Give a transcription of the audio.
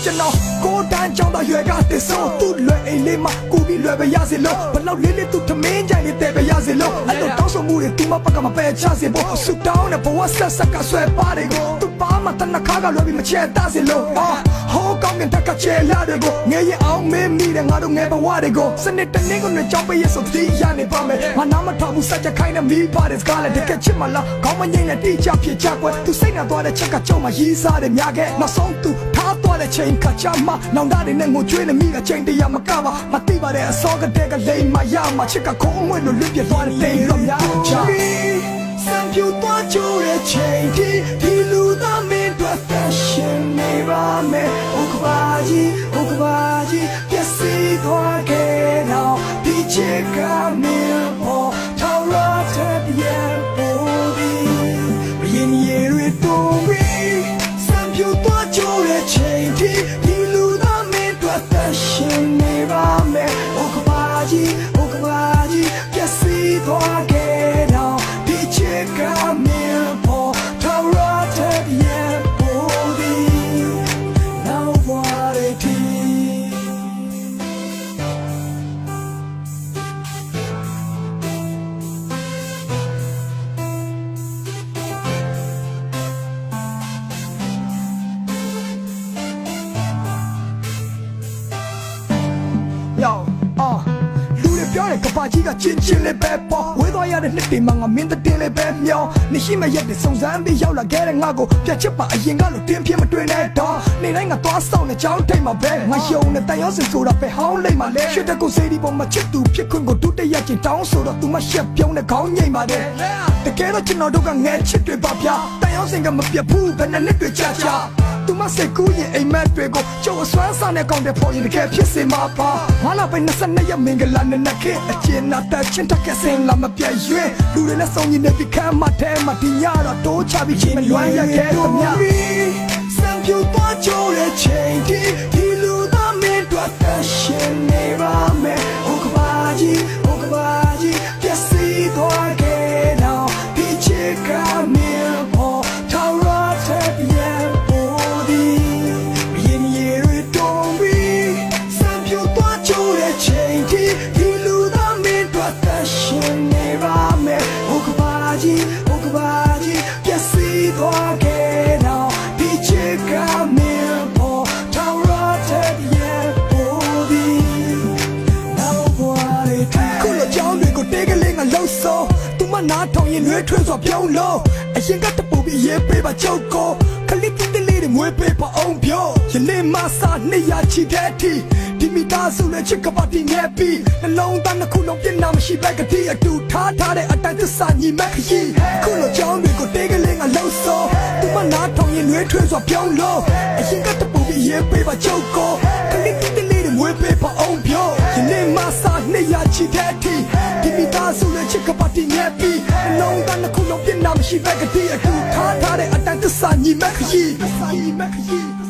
ကျွန်တော်ကိုတန်းကြောင်းသားရွယ်ကတည်းဆိုသူ့လွယ်အိမ်လေးမှာကိုပြီးလွယ်ပဲရစေလို့ဘလောက်လေးလေးသူထမင်းကြိုင်လေးတဲ့ပဲရစေလို့အဲ့လိုတောင်းဆိုမှုတွေသူမပကမပဲချစေဖို့ဆူတောင်းတဲ့ဘဝဆက်ဆက်ကဆွဲပါတယ်ကိုသူပါမတနခါကလွယ်ပြီးမချဲတစေလို့ဟိုးကောင်းကင်တက်ကချဲလာတဲ့ကိုငယ်ရင်အောင်မင်းမိတဲ့ငါတို့ငယ်ဘဝတွေကိုစနစ်တနည်းကိုနဲ့ကြောင်းပေးရဆိုတီးရနေပါမယ်ငါနားမထောင်ဘူးစက်ချက်ခိုင်းနေမိပါတယ်စကားလည်းတကယ်ချစ်မလားခေါင်းမငိမ့်နဲ့တိကျဖြစ်ကြကွယ်သူစိတ်နဲ့သွားတဲ့ချက်ကကြောက်မှရီးစားတယ်များခဲ့နောက်ဆုံးသူထားသွားတဲ့ချိန်ခါချမှာနောင်တတွေနဲ့ငိုကြွေးနေမိတဲ့အချိန်တရမကပါမသိပါတဲ့အစောကတည်းကလိမ်မရမှာချစ်ကခုံးဝဲလို့လွတ်ပြသွားတဲ့တိမ်တော့များချာစံပြူသွားကြိုးတဲ့ချိန်ဒီလူသားမင်းတို့တရှင်နေပါမယ်ဥက္ကပါကြီးပျက်စီးသွားခဲ့တော့ဒီချစ်ကမင်းပေါ်ထောက်ရတဲ့ပြန်ပေါ်ပြီးရင်းရည်တွေတုံးပြီးစံပြူသွားကြိုးတဲ့ချိန်ဒီလူသားမင်းတို့တရှင်နေပါမယ်ဥက္ကပါကြီးပျက်စီးသွားခဲ့တော့ဒီချစ်ကမင်းပေါ်ထောက်ရတဲ့ပြန်ပေါ်ပြီးnow what it is Yo, လူတွေပြောတဲ့ကဘာကြီးကချင်းချင်းလေးပဲပေါ်ဝေးသွားရတဲ့နှစ်တွေမှာငါမင်းတဲ့တင်းလေးပဲမြောင်းနေရှိမရက်တဲ့စုံစမ်းပြီးရောက်လာခဲ့တဲ့ငါကိုပြတ်ချစ်ပါအရင်ကလို့တင်းပြင်းမတွေ့နဲ့တော့နေတိုင်းငါသွားဆောင်တဲ့ကြောင်းထိတ်မှာပဲငါယုံနဲ့တန်ရောစင်ဆိုတာပဲဟောင်းလိမ့်မှာလေရှစ်တဲ့ကိုစေဒီပေါ်မှာချစ်သူဖြစ်ခွင့်ကိုဒုတိယချင်းတောင်းဆိုတော့သူမရှက်ပြုံးတဲ့ခေါင်းငိမ့်ပါတယ်တကယ်တော့ကျွန်တော်တို့ကငဲချစ်တွေပါဗျာတန်ရောစင်ကမပြတ်ဘူးဘယ်နဲ့လက်တွေချာသူမစိတ်ကူးရင်အိမ်မက်တွေကိုကျုပ်အစွမ်းစားနဲ့ကောင်းတဲ့ဖို့ရင်တကယ်ဖြစ်စေမှာပါငါလာပဲ22ရက်မင်္ဂလာနဲ့နှစ်ခေတ်အကျဉ်းနာတချင်းတက်ကစင်လာမပြည့်ရွှေလူတွေနဲ့ဆောင်ရင်နေပြီးခံမထဲမှာဒီညတော့တိုးချပြီးချင်းမလွမ်းရခဲ့သမျှစံပြူသွားကြိုးတဲ့ချိန်ဒီလူသားမင်းတို့တရှင်နေပါမယ်ဥက္ကပါကြီးပျက်စီးသွားခဲ့တော့ဒီချစ်ကမင်းပေါ်ထောက်ရတဲ့ပြန်ဒီလူသားမင်းတို့တရှင်နေပါမယ်ဥက္ကပါကြီးပျက်စီးသွားခဲ့တော့ဒီချစ်ကမင်းပေါ်ထောက်ရတဲ့ပြန်ပေါ်ပြီး now what it is ခုလိုကြောင်းတွေကိုတေးကလေးငါလှုပ်ဆိုးသူမနားထောင်ရင်လွဲထွေးစွာပြုံးလို့အရင်ကတပူပြီးရေးပေးပါချုပ်ကိုခလစ်တီလေးတွေမွေးပေးပါအောင်ပြောရလေးမစား200ချီတဲ့အထိဒီမိသားစုနဲ့ချစ်ကပါတီနေပြီးနှလုံးသားနှစ်ခုလုံးပြည့်နာမရှိပဲကတိအတူထားတဲ့အတိုင်းသစ္စာညီမခရီးခုလိုကြောင်းတွေကိုတေးကလေးငါလှုပ်ဆိုးသူမနားထောင်ရင်လွဲထွေးစွာပြုံးလို့အရင်ကတပူပြီးရေးပေးပါချုပ်ကိုခလစ်တီလေးတွေမွေးပေးပါအောင်ပြောရလေးမစား200ချီတဲ့အထိဒီမိသားစုနဲ့ချစ်ကပါတီနေပြီးနှလုံးသားနှစ်ခုလုံးပြည့်နာမရှိပဲကတိအတူထားတဲ့အတိုင်းသစ္စာညီမခရီး